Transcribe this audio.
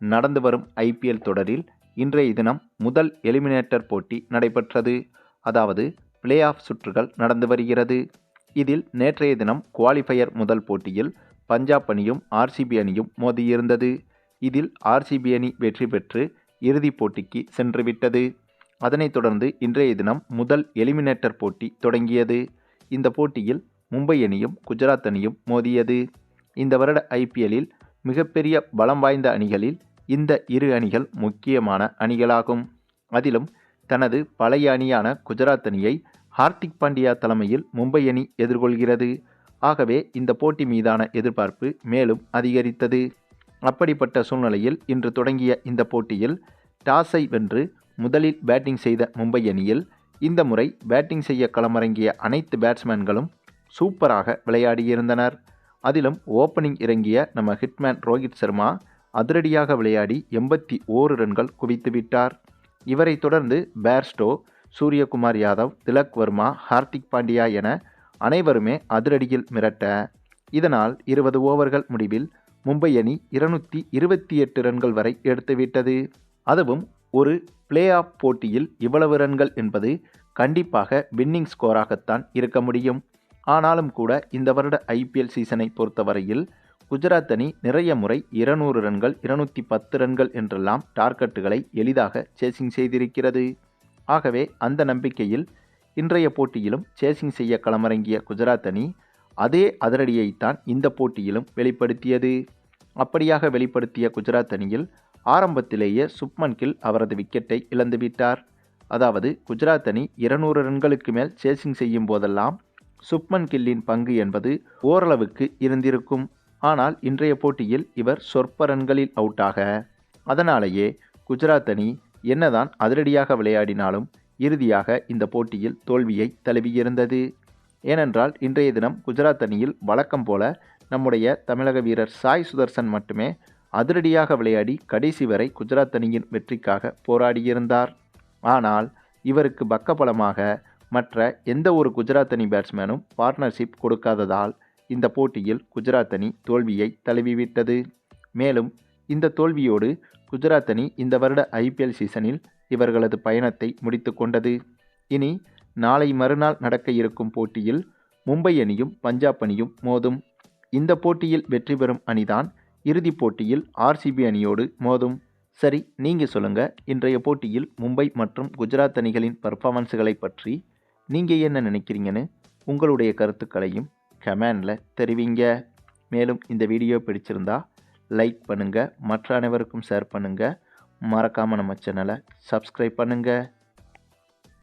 நடந்து வரும் ஐபிஎல் தொடரில் இன்றைய தினம் முதல் எலிமினேட்டர் போட்டி நடைபெற்றது. அதாவது பிளே ஆஃப் சுற்றுகள் நடந்து வருகிறது. இதில் நேற்றைய தினம் குவாலிஃபயர் முதல் போட்டியில் பஞ்சாப் அணியும் ஆர்சிபி அணியும் மோதியிருந்தது. இதில் ஆர்சிபி அணி வெற்றி பெற்று இறுதிப் போட்டிக்கு சென்றுவிட்டது. அதனைத் தொடர்ந்து இன்றைய தினம் முதல் எலிமினேட்டர் போட்டி தொடங்கியது. இந்த போட்டியில் மும்பை அணியும் குஜராத் அணியும் மோதியது. இந்த வருட ஐபிஎல்லில் மிகப்பெரிய பலம் வாய்ந்த அணிகளில் இந்த இரு அணிகள் முக்கியமான அணிகளாகும். அதிலும் தனது பழைய அணியான குஜராத் அணியை ஹார்திக் பாண்டியா தலைமையில் மும்பை அணி எதிர்கொள்கிறது. ஆகவே இந்த போட்டி மீதான எதிர்பார்ப்பு மேலும் அதிகரித்தது. அப்படிப்பட்ட சூழ்நிலையில் இன்று தொடங்கிய இந்த போட்டியில் டாஸை வென்று முதலில் பேட்டிங் செய்த மும்பை அணியில் இந்த முறை பேட்டிங் செய்ய களமிறங்கிய அனைத்து பேட்ஸ்மேன்களும் சூப்பராக விளையாடியிருந்தனர். அதிலும் ஓப்பனிங் இறங்கிய நம்ம ஹிட்மேன் ரோஹித் சர்மா அதிரடியாக விளையாடி 81 ரன்கள் குவித்துவிட்டார். இவரை தொடர்ந்து பேர்ஸ்டோ, சூரியகுமார் யாதவ், திலக் வர்மா, ஹார்திக் பாண்டியா என அனைவருமே அதிரடியில் மிரட்ட, இதனால் 20 ஓவர்கள் முடிவில் மும்பை அணி 228 ரன்கள் வரை எடுத்துவிட்டது. அதுவும் ஒரு பிளே ஆஃப் போட்டியில் இவ்வளவு ரன்கள் என்பது கண்டிப்பாக வின்னிங் ஸ்கோராகத்தான் இருக்க முடியும். ஆனாலும் கூட இந்த வருட ஐபிஎல் சீசனை பொறுத்தவரையில் குஜராத் அணி நிறைய முறை 200 ரன்கள், 210 ரன்கள் என்றெல்லாம் டார்கெட்டுகளை எளிதாக சேசிங் செய்திருக்கிறது. ஆகவே அந்த நம்பிக்கையில் இன்றைய போட்டியிலும் சேசிங் செய்ய களமிறங்கிய குஜராத் அணி அதே அதிரடியைத்தான் இந்த போட்டியிலும் வெளிப்படுத்தியது. அப்படியாக வெளிப்படுத்திய குஜராத் அணியில் ஆரம்பத்திலேயே சுப்மன் கில் அவரது விக்கெட்டை இழந்துவிட்டார். அதாவது குஜராத் அணி 200 ரன்களுக்கு மேல் சேசிங் செய்யும் போதெல்லாம் சுப்மன் கில்லின் பங்கு என்பது ஓரளவுக்கு இருந்திருக்கும். ஆனால் இன்றைய போட்டியில் இவர் சொற்ப ரன்களில் அவுட்டாக, அதனாலேயே குஜராத் அணி என்னதான் அதிரடியாக விளையாடினாலும் இறுதியாக இந்த போட்டியில் தோல்வியை தழுவியிருந்தது. ஏனென்றால் இன்றைய தினம் குஜராத் அணியில் வழக்கம் போல நம்முடைய தமிழக வீரர் சாய் சுதர்சன் மட்டுமே அதிரடியாக விளையாடி கடைசி வரை குஜராத் அணியின் வெற்றிக்காக போராடியிருந்தார். ஆனால் இவருக்கு பக்கபலமாக மற்ற எந்த ஒரு குஜராத் அணி பேட்ஸ்மேனும் பார்ட்னர்ஷிப் கொடுக்காததால் இந்த போட்டியில் குஜராத் அணி தோல்வியை தழுவிவிட்டது. மேலும் இந்த தோல்வியோடு குஜராத் அணி இந்த வருட ஐபிஎல் சீசனில் இவர்களது பயணத்தை முடித்து கொண்டது. இனி நாளை மறுநாள் நடக்க இருக்கும் போட்டியில் மும்பை அணியும் பஞ்சாப் அணியும் மோதும். இந்த போட்டியில் வெற்றி பெறும் அணிதான் இறுதிப் போட்டியில் ஆர்சிபி அணியோடு மோதும். சரி, நீங்கள் சொல்லுங்கள், இன்றைய போட்டியில் மும்பை மற்றும் குஜராத் அணிகளின் பர்ஃபார்மன்ஸுகளை பற்றி நீங்கள் என்ன நினைக்கிறீங்கன்னு உங்களுடைய கருத்துக்களையும் கமெண்டில் தெரிவிங்க. மேலும் இந்த வீடியோ பிடிச்சிருந்தா லைக் பண்ணுங்கள், மற்ற அனைவருக்கும் ஷேர் பண்ணுங்கள், மறக்காமல் நம்ம சேனலை சப்ஸ்கிரைப் பண்ணுங்கள்.